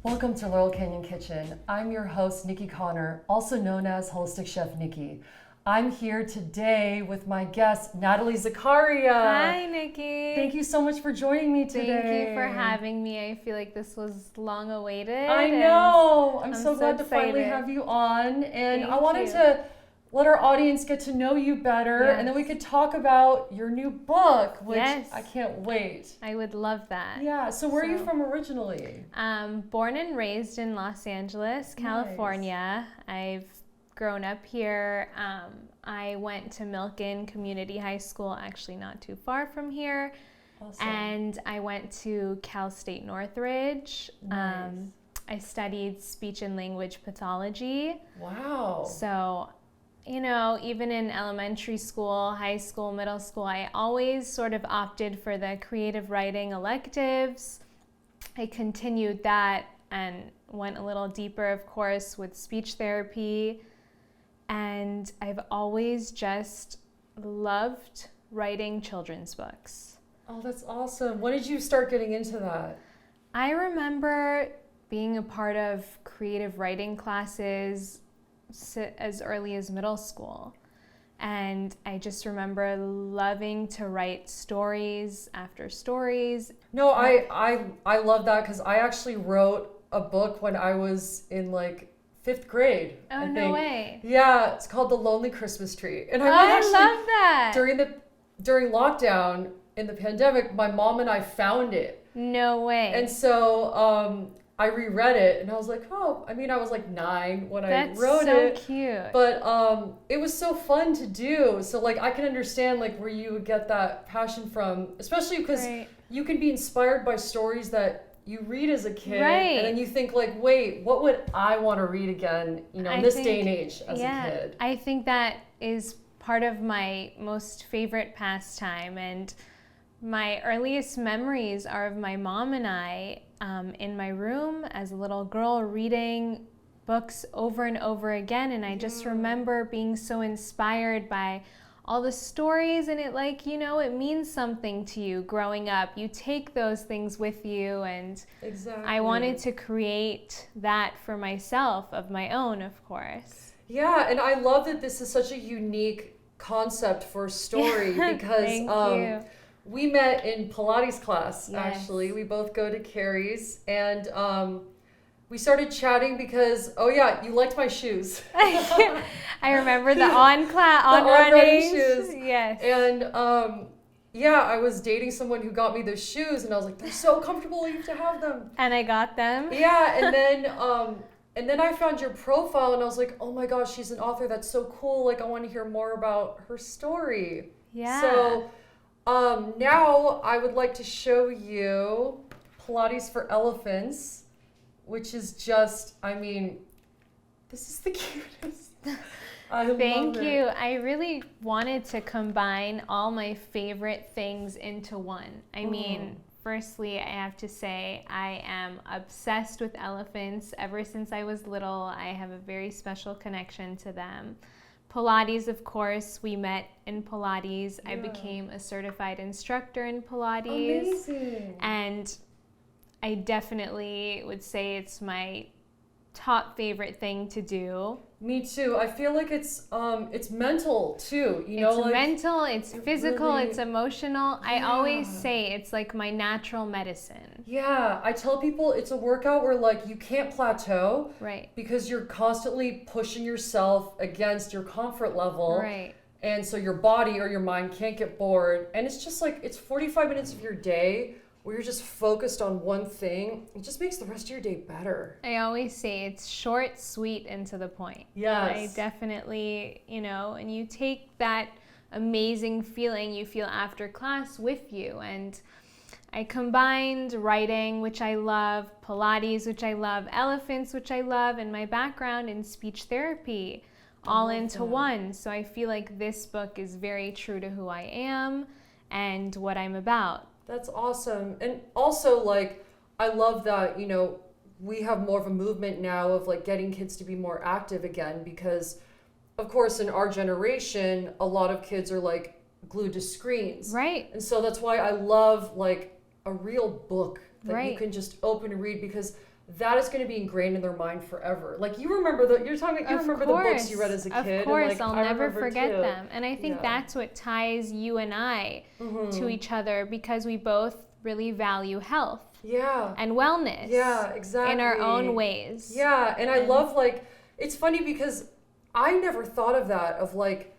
Welcome to Laurel Canyon Kitchen. I'm your host, Nikki Connor, also known as Holistic Chef Nikki. I'm here today with my guest, Natalie Zakaria. Hi, Nikki. Thank you so much for joining me today. Thank you for having me. I feel like this was long awaited. I know. I'm so glad to excited. finally have you on. And Thank I wanted you. to let our audience get to know you better, Yes. and then we could talk about your new book, which Yes. I can't wait. I would love that. Yeah, so where are you from originally? Born and raised in Los Angeles, California. I've grown up here. I went to Milken Community High School, actually not too far from here. Awesome. And I went to Cal State Northridge. Nice. I studied speech and language pathology. Wow. So, you know, even in elementary school, high school, middle school, I always sort of opted for the creative writing electives. I continued that and went a little deeper, of course, with speech therapy. And I've always just loved writing children's books. Oh, that's awesome. When did you start getting into that? I remember being a part of creative writing classes as early as middle school. And I just remember loving to write stories after stories. No, I love that because I actually wrote a book when I was in like 5th grade. Oh, I no think. way. Yeah, it's called The Lonely Christmas Tree. And I love that. During lockdown in the pandemic, my mom and I found it. No way. And so I reread it and I was like, oh, I mean, I was like 9 when I wrote it. That's so cute. But it was so fun to do. So like I can understand like where you would get that passion from, especially because Right. you can be inspired by stories that you read as a kid, Right. and then you think like, wait, what would I want to read again, you know, in this day and age as a kid? I think that is part of my most favorite pastime, and my earliest memories are of my mom and I in my room as a little girl reading books over and over again, and I just remember being so inspired by all the stories, and it like, you know, it means something to you growing up. You take those things with you, and Exactly. I wanted to create that for myself, of my own, of course. Yeah, and I love that this is such a unique concept for a story because Thank you. we met in Pilates class, Yes. actually. We both go to Carrie's, and we started chatting because, oh yeah, you liked my shoes. I remember the on on-running running shoes. Yes. And yeah, I was dating someone who got me those shoes, and I was like, they're so comfortable, you have to have them. And I got them. Yeah, and then I found your profile, and I was like, oh my gosh, she's an author, that's so cool. Like, I want to hear more about her story. Yeah. So now I would like to show you Pilates for Elephants, which is just, I mean, this is the cutest. Thank love you. it. I really wanted to combine all my favorite things into one. I mean, firstly, I have to say I am obsessed with elephants. Ever since I was little, I have a very special connection to them. Pilates, of course, we met in Pilates. I became a certified instructor in Pilates. Amazing. And I definitely would say it's my top favorite thing to do. Me too. I feel like it's mental too. You know, It's like mental, it's physical, really- it's emotional. I always Yeah. say it's like my natural medicine. yeah, I tell people it's a workout where like you can't plateau Right. because you're constantly pushing yourself against your comfort level. Right. And so your body or your mind can't get bored. And it's just like, it's 45 minutes of your day where you're just focused on one thing. It just makes the rest of your day better. I always say it's short, sweet, and to the point. Yes. I definitely, you know, and you take that amazing feeling you feel after class with you. And I combined writing, which I love, Pilates, which I love, elephants, which I love, and my background in speech therapy all into one. So I feel like this book is very true to who I am and what I'm about. That's awesome. And also, like, I love that, you know, we have more of a movement now of like getting kids to be more active again because, of course, in our generation, a lot of kids are like glued to screens. Right. And so that's why I love like a real book that you Right. can just open and read because that is going to be ingrained in their mind forever. Like you remember the books you read as a kid. Of course, and, like, I'll never forget too. them. And I think that's what ties you and I to each other, because we both really value health. Yeah. And wellness. Yeah, exactly. In our own ways. Yeah, and I love, like, it's funny because I never thought of that, of like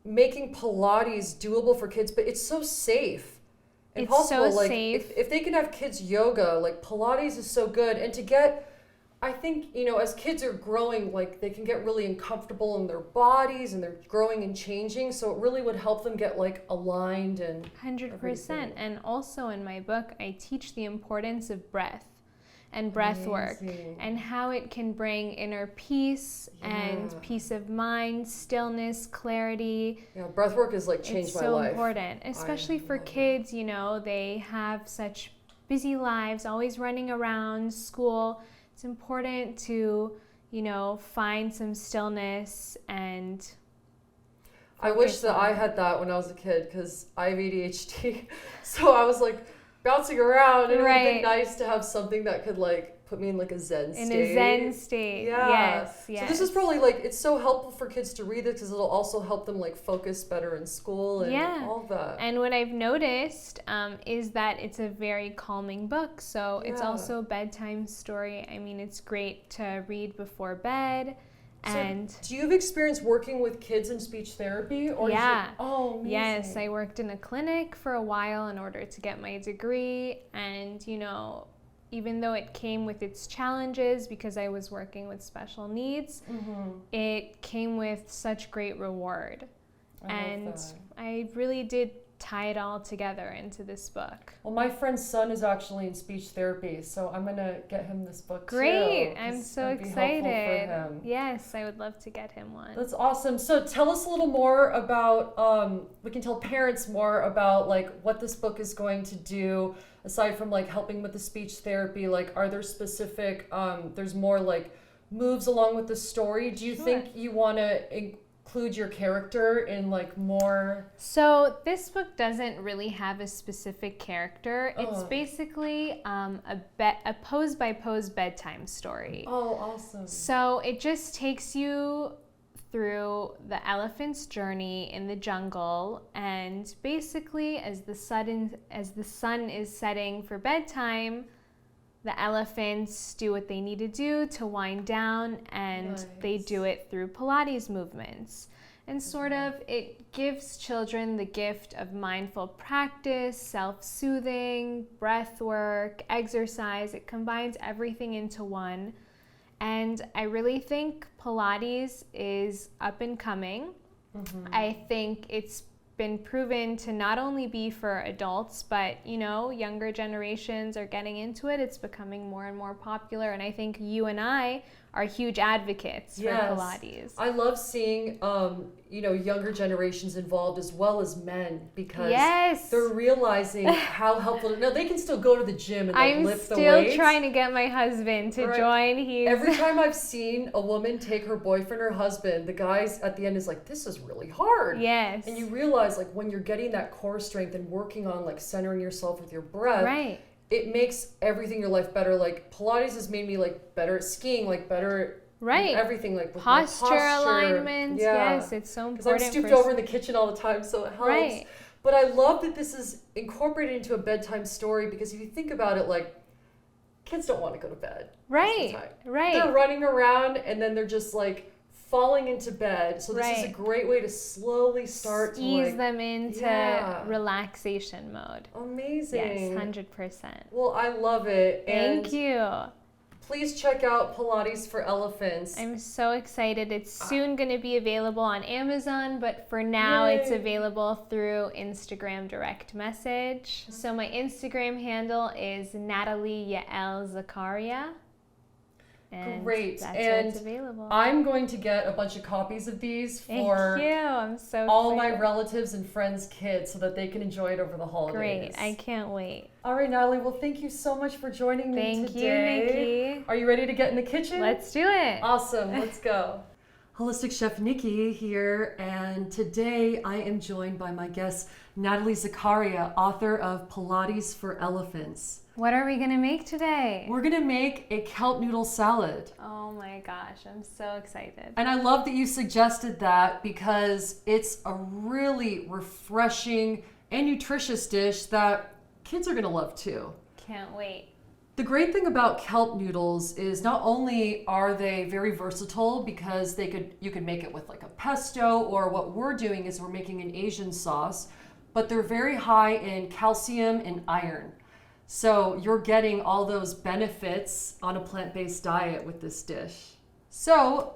making Pilates doable for kids, but it's so safe and it's possible. so Like safe. if they can have kids yoga, like Pilates is so good. And to get, I think, you know, as kids are growing, like they can get really uncomfortable in their bodies and they're growing and changing. So it really would help them get like aligned and 100%. And also in my book, I teach the importance of breath and breath work and how it can bring inner peace and peace of mind, stillness, clarity. Yeah, breath work has like changed my life. It's so important, especially for kids, you know, they have such busy lives, always running around school. It's important to, you know, find some stillness and I wish that I had that when I was a kid because I have ADHD. So I was like bouncing around, and it would have been nice to have something that could like put me in like a zen state. In a zen state. Yeah. Yes. So this is probably like, it's so helpful for kids to read this because it'll also help them like focus better in school and all that. And what I've noticed is that it's a very calming book. So it's also a bedtime story. I mean, it's great to read before bed. And so do you have experience working with kids in speech therapy? Or amazing. Yes, I worked in a clinic for a while in order to get my degree. And, you know, even though it came with its challenges because I was working with special needs, it came with such great reward. I really did tie it all together into this book. Well, my friend's son is actually in speech therapy, so I'm going to get him this book too. Great. I'm so excited. For him. Yes, I would love to get him one. That's awesome. So tell us a little more about, we can tell parents more about like what this book is going to do aside from like helping with the speech therapy. Like, are there specific, there's more like moves along with the story? Do you think you want to include your character in like more? So this book doesn't really have a specific character. It's basically a pose by pose bedtime story. Oh, awesome. So it just takes you through the elephant's journey in the jungle, and basically as the sun is setting for bedtime, the elephants do what they need to do to wind down, and they do it through Pilates movements. And sort of it gives children the gift of mindful practice, self-soothing, breath work, exercise. It combines everything into one. And I really think Pilates is up and coming. I think it's been proven to not only be for adults, but, you know, younger generations are getting into it. It's becoming more and more popular. And I think you and I are huge advocates for Pilates. I love seeing, you know, younger generations involved as well as men, because they're realizing how helpful. No, they can still go to the gym and like, lift the weights. I'm still trying to get my husband to join. Every time I've seen a woman take her boyfriend or husband, the guys at the end is like, this is really hard. Yes. And you realize like when you're getting that core strength and working on like centering yourself with your breath, it makes everything in your life better. Like Pilates has made me like better at skiing, like better at everything, like with posture alignment. Yes, it's so important. Because I'm stooped over in the kitchen all the time, so it helps. But I love that this is incorporated into a bedtime story, because if you think about it, like kids don't want to go to bed. They're running around and then they're just like falling into bed. So this is a great way to slowly start ease to them into relaxation mode. Amazing. Yes, 100%. Well, I love it. Thank you. Please check out Pilates for Elephants. I'm so excited. It's soon going to be available on Amazon, but for now it's available through Instagram direct message. So my Instagram handle is Natalie Zakaria. And great. That's and where it's available. I'm going to get a bunch of copies of these for I'm so all excited. my relatives and friends' kids so that they can enjoy it over the holidays. Great. I can't wait. All right, Natalie. Well, thank you so much for joining me today. Thank you, Nikki. Are you ready to get in the kitchen? Let's do it. Awesome. Let's go. Holistic Chef Nikki here, and today I am joined by my guest, Natalie Zakaria, author of Pilates for Elephants. What are we gonna make today? We're gonna make a kelp noodle salad. Oh my gosh, I'm so excited. And I love that you suggested that because it's a really refreshing and nutritious dish that kids are gonna love too. Can't wait. The great thing about kelp noodles is not only are they very versatile because you could make it with like a pesto, or what we're doing is we're making an Asian sauce, but they're very high in calcium and iron. So you're getting all those benefits on a plant-based diet with this dish. So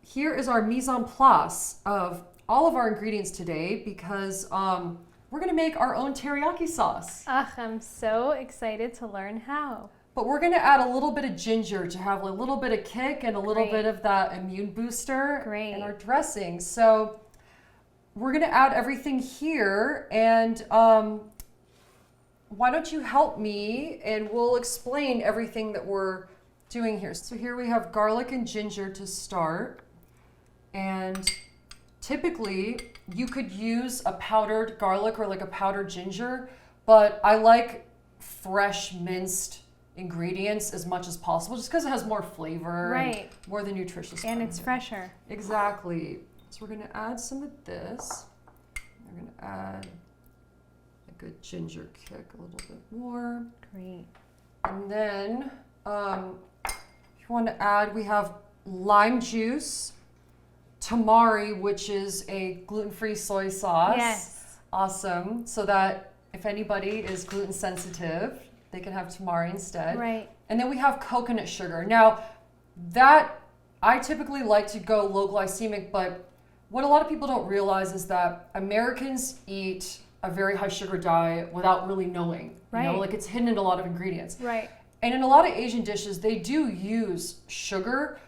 here is our mise en place of all of our ingredients today because we're gonna make our own teriyaki sauce. Ugh, I'm so excited to learn how. But we're gonna add a little bit of ginger to have a little bit of kick and a little Great. bit of that immune booster Great. in our dressing. So we're gonna add everything here, and why don't you help me and we'll explain everything that we're doing here. So here we have garlic and ginger to start, and typically you could use a powdered garlic or like a powdered ginger, but I like fresh minced ingredients as much as possible just because it has more flavor, Right. and more the nutritious And part it's of it. fresher. Exactly. So we're gonna add some of this. We're gonna add a good ginger kick, a little bit more. Great. And then if you want to add, we have lime juice, tamari, which is a gluten-free soy sauce. Yes. Awesome. So that if anybody is gluten sensitive, they can have tamari instead. Right. And then we have coconut sugar. Now, that I typically like to go low glycemic, but what a lot of people don't realize is that Americans eat a very high sugar diet without really knowing. You know, Right. like it's hidden in a lot of ingredients. Right. And in a lot of Asian dishes, they do use sugar,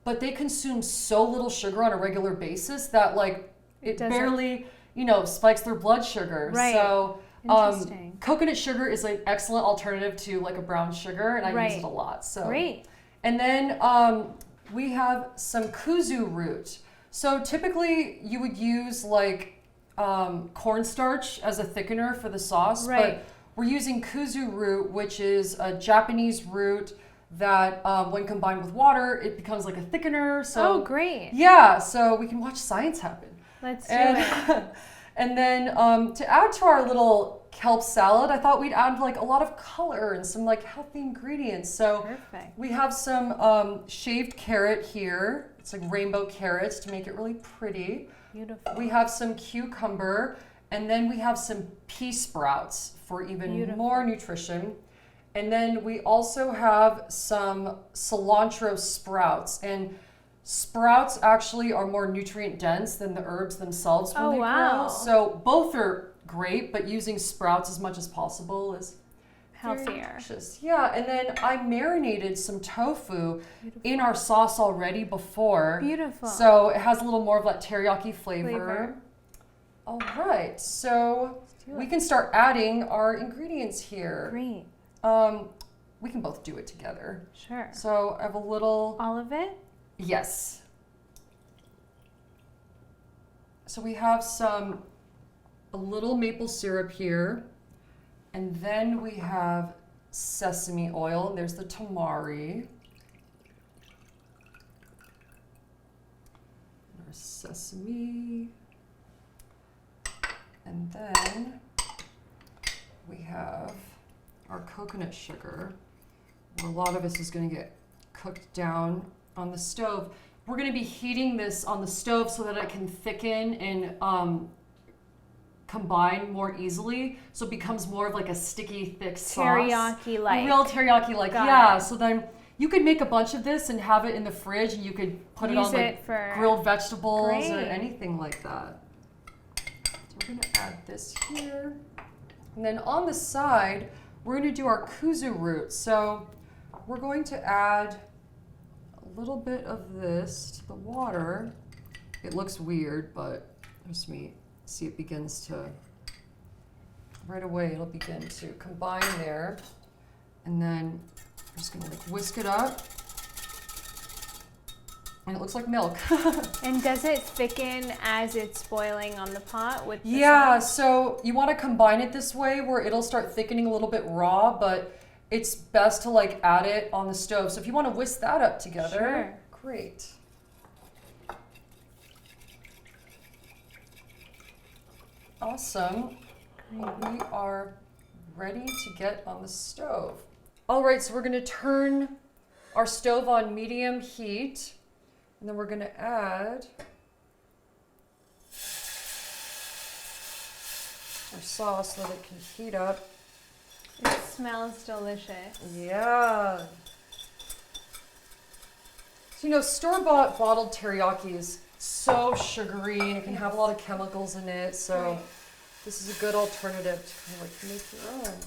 but they consume so little sugar on a regular basis that like it doesn't- barely, spikes their blood sugar. Right. So Interesting. coconut sugar is an excellent alternative to like a brown sugar, and I Right. use it a lot. So Great. and then we have some kuzu root. So typically you would use like cornstarch as a thickener for the sauce, Right. but we're using kuzu root, which is a Japanese root that when combined with water, it becomes like a thickener. So Oh, great. yeah, so we can watch science happen. Let's do And, it. and then to add to our little kelp salad, I thought we'd add like a lot of color and some like healthy ingredients. So Perfect. we have some shaved carrot here. It's like rainbow carrots to make it really pretty. Beautiful. We have some cucumber, and then we have some pea sprouts for even Beautiful. more nutrition. And then we also have some cilantro sprouts. And sprouts actually are more nutrient dense than the herbs themselves when Oh, they wow. grow. So both are great, but using sprouts as much as possible is very Healthier. nutritious. Yeah, and then I marinated some tofu Beautiful. in our sauce already before. Beautiful. So it has a little more of that teriyaki flavor. Flavor. All right, so do we it. can start adding our ingredients here. Great. We can both do it together. Sure. So I have a little, All of it? yes. So we have a little maple syrup here, and then we have sesame oil, and there's the tamari. Our sesame. And then we have our coconut sugar, where a lot of this is going to get cooked down on the stove. We're going to be heating this on the stove so that it can thicken and combine more easily, so it becomes more of like a sticky, thick sauce. Teriyaki-like. Real teriyaki-like, Got yeah. it. So then you could make a bunch of this and have it in the fridge, and you could put it Use on like it for grilled vegetables or Great. anything like that. So we're gonna add this here. And then on the side, we're gonna do our kuzu root. So we're going to add a little bit of this to the water. It looks weird, but just me see it begins to, right away it'll begin to combine there. And then I'm just gonna like whisk it up. And it looks like milk. And does it thicken as it's boiling on the pot with the Yeah, sauce? so you want to combine it this way where it'll start thickening a little bit raw, but it's best to like add it on the stove. So if you want to whisk that up together, Sure. great. Awesome. Great. We are ready to get on the stove. All right, so we're going to turn our stove on medium heat, and then we're going to add our sauce so that it can heat up. It smells delicious. Yeah. So, you know, store-bought bottled teriyaki is so sugary and it can have a lot of chemicals in it. So Right. this is a good alternative to kind of like make your own.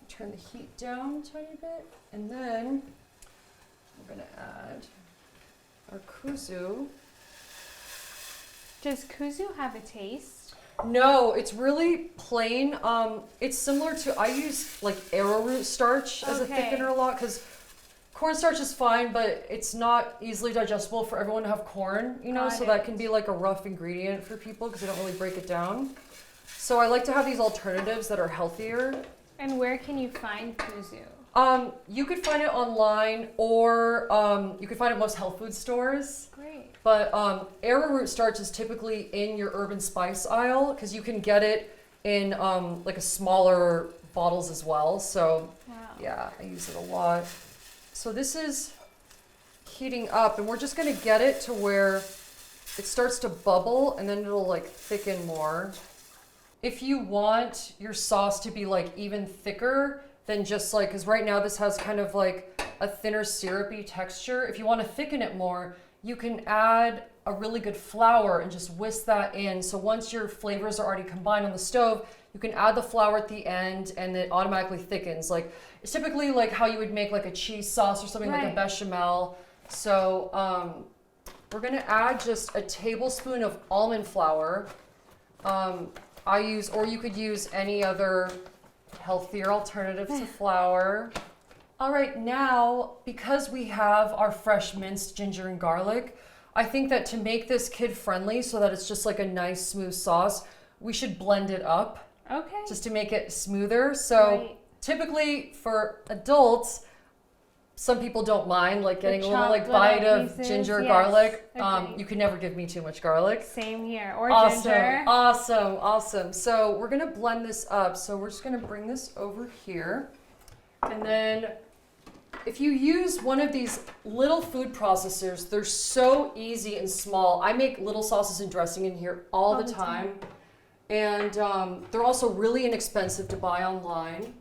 Turn the heat down a tiny bit, and then we're gonna add our kuzu. Does kuzu have a taste? No, it's really plain. It's similar to, I use like arrowroot starch as a Okay. thickener a lot because cornstarch is fine, but it's not easily digestible for everyone to have corn, you know, Got so it. that can be like a rough ingredient for people because they don't really break it down. So I like to have these alternatives that are healthier. And where can you find kuzu? You could find it online or you could find it at most health food stores. Great. But arrowroot starch is typically in your urban spice aisle because you can get it in like a smaller bottles as well. So Wow. yeah, I use it a lot. So this is heating up, and we're just gonna get it to where it starts to bubble, and then it'll like thicken more. If you want your sauce to be like even thicker than just like, because right now this has kind of like a thinner syrupy texture. If you want to thicken it more, you can add a really good flour and just whisk that in. So once your flavors are already combined on the stove, you can add the flour at the end and it automatically thickens. Like it's typically like how you would make like a cheese sauce or something like a Right. bechamel. So we're gonna add just a tablespoon of almond flour. I use, or you could use any other healthier alternative to flour. All right, now, because we have our fresh minced ginger and garlic, I think that to make this kid friendly so that it's just like a nice smooth sauce, we should blend it up Okay. just to make it smoother. So Right. typically for adults, some people don't mind like getting a little like chopped bite little of pieces, ginger, yes. garlic. Okay. You can never give me too much garlic. Same here. Or Awesome, ginger. awesome. So we're gonna blend this up. So we're just gonna bring this over here. And then if you use one of these little food processors, they're so easy and small. I make little sauces and dressing in here all the time. And they're also really inexpensive to buy online.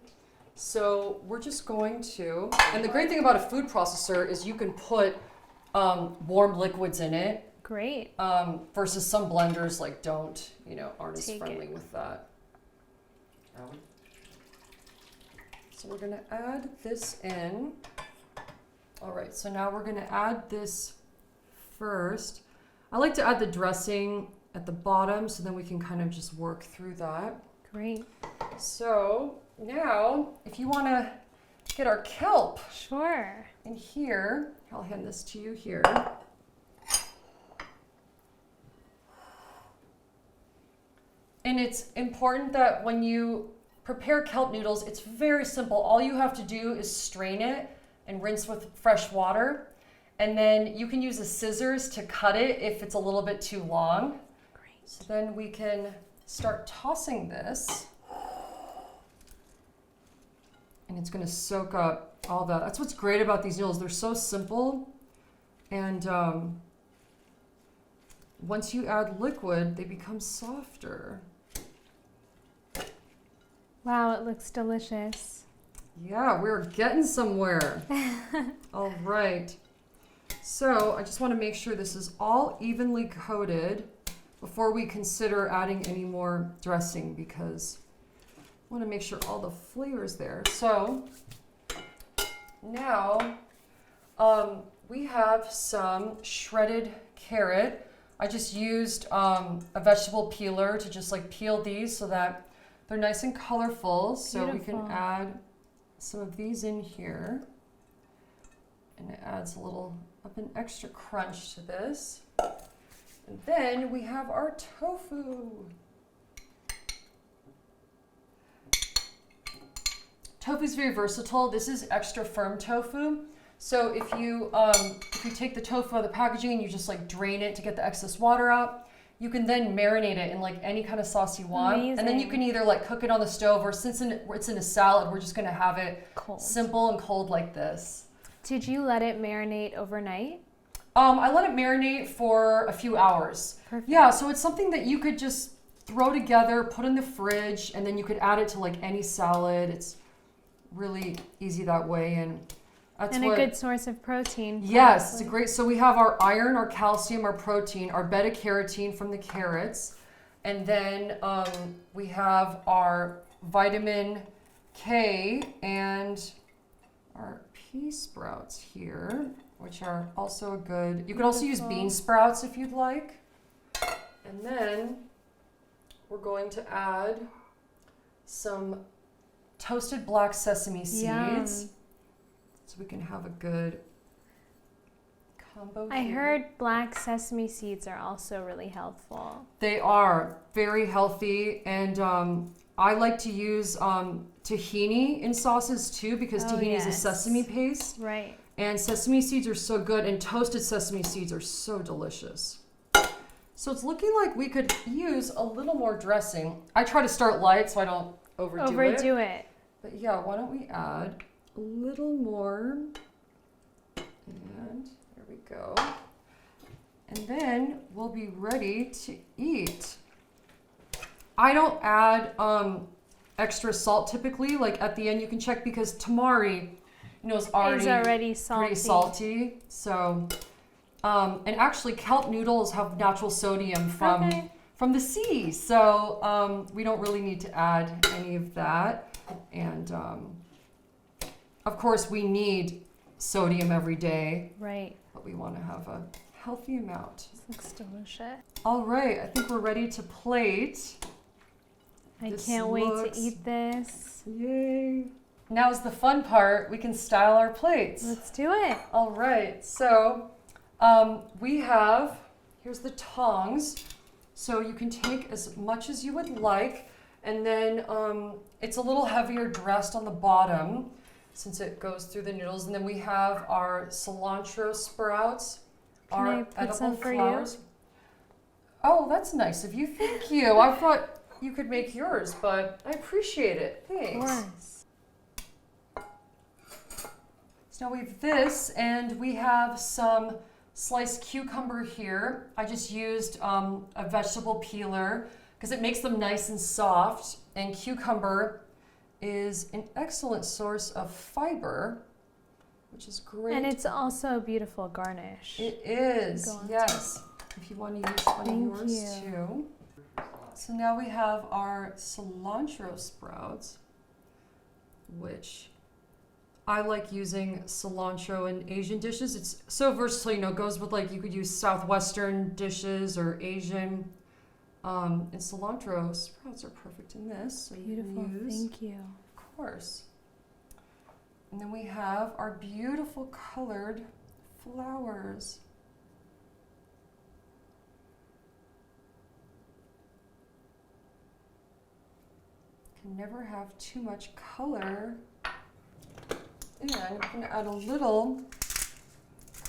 So we're just going to, and the great thing about a food processor is you can put warm liquids in it. Great. Versus some blenders like don't, you know, aren't as Take friendly it. with that. So we're gonna add this in. All right, so now we're gonna add this first. I like to add the dressing at the bottom so then we can kind of just work through that. Great. So now, if you wanna get our kelp Sure. in here, I'll hand this to you here. And it's important that when you prepare kelp noodles, it's very simple. All you have to do is strain it and rinse with fresh water. And then you can use the scissors to cut it if it's a little bit too long. Great. So then we can start tossing this. And it's gonna soak up all that. That's what's great about these noodles. They're so simple. And once you add liquid, they become softer. Wow, it looks delicious. Yeah, we're getting somewhere. All right. So I just want to make sure this is all evenly coated before we consider adding any more dressing because I want to make sure all the flavor is there. So now we have some shredded carrot. I just used a vegetable peeler to just like peel these so that they're nice and colorful. So we can Beautiful. add some of these in here. And it adds a little up an extra crunch to this. And then we have our tofu. Tofu is very versatile. This is extra firm tofu. So if you take the tofu out of the packaging and you just like drain it to get the excess water out, you can then marinate it in like any kind of sauce you want. Amazing. And then you can either like cook it on the stove, or since it's in a salad, we're just gonna have it Cold. simple and cold like this. Did you let it marinate overnight? I let it marinate for a few hours. Perfect. Yeah, so it's something that you could just throw together, put in the fridge, and then you could add it to like any salad. It's really easy that way, and that's And a good source of protein. Yes, it's a great. So we have our iron, our calcium, our protein, our beta carotene from the carrots, and then we have our vitamin K and our pea sprouts here, which are also good. You could also use bean sprouts if you'd like. And then we're going to add some toasted black sesame seeds. Yum. So we can have a good combo. I here. heard black sesame seeds are also really helpful. They are very healthy, and I like to use tahini in sauces too, because tahini is a sesame paste. Right. And sesame seeds are so good, and toasted sesame seeds are so delicious. So it's looking like we could use a little more dressing. I try to start light so I don't overdo it. But yeah, why don't we add a little more? And there we go. And then we'll be ready to eat. I don't add extra salt typically. Like at the end, you can check, because tamari, is already salty. Pretty salty. So, and actually, kelp noodles have natural sodium from the sea. So we don't really need to add any of that. And of course, we need sodium every day. Right. But we want to have a healthy amount. This looks delicious. All right, I think we're ready to plate. I can't wait to eat this. Yay. Now's the fun part. We can style our plates. Let's do it. All right, so here's the tongs. So you can take as much as you would like, and then it's a little heavier dressed on the bottom since it goes through the noodles. And then we have our cilantro sprouts, Can I put some for you? Oh, that's nice of you. Thank you. I thought you could make yours, but I appreciate it. Thanks. Of course. So now we have this, and we have some sliced cucumber here. I just used a vegetable peeler because it makes them nice and soft. And cucumber is an excellent source of fiber, which is great. And it's also a beautiful garnish. It is, yes. If you want to use one of yours too. So now we have our cilantro sprouts, which I like using cilantro in Asian dishes. It's so versatile, goes with like, you could use Southwestern dishes or Asian. And cilantro sprouts are perfect in this. So Beautiful, thank you. Of course. And then we have our beautiful colored flowers. Can never have too much color. And I'm going to add a little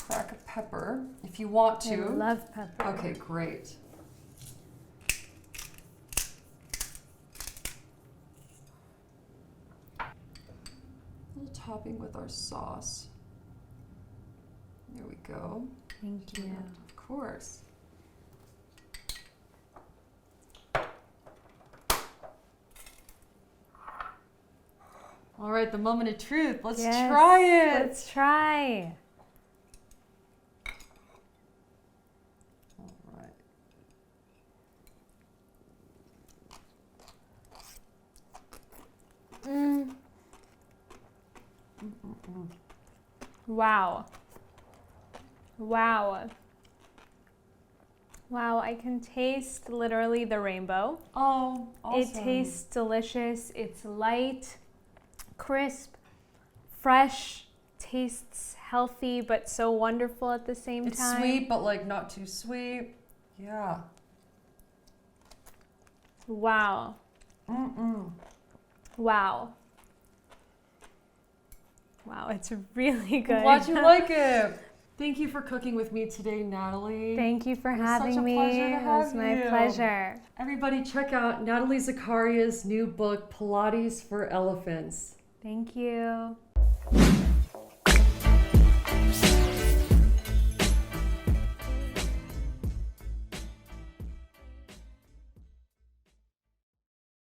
crack of pepper if you want to. I love pepper. Okay, great. A little topping with our sauce. There we go. Thank you. Of course. All right, the moment of truth. Let's try it. Let's try. All right. Wow. Wow. Wow, I can taste literally the rainbow. Oh, awesome. It tastes delicious. It's light, crisp, fresh, tastes healthy but so wonderful at the same It's time. sweet, but like not too sweet. Yeah. Wow. Wow. Wow, it's really good. I'm glad you like it. Thank you for cooking with me today, Natalie. Thank you for It was having such a me. pleasure to It have was my you. pleasure. Everybody check out Natalie Zakaria's new book, Pilates for Elephants. Thank you.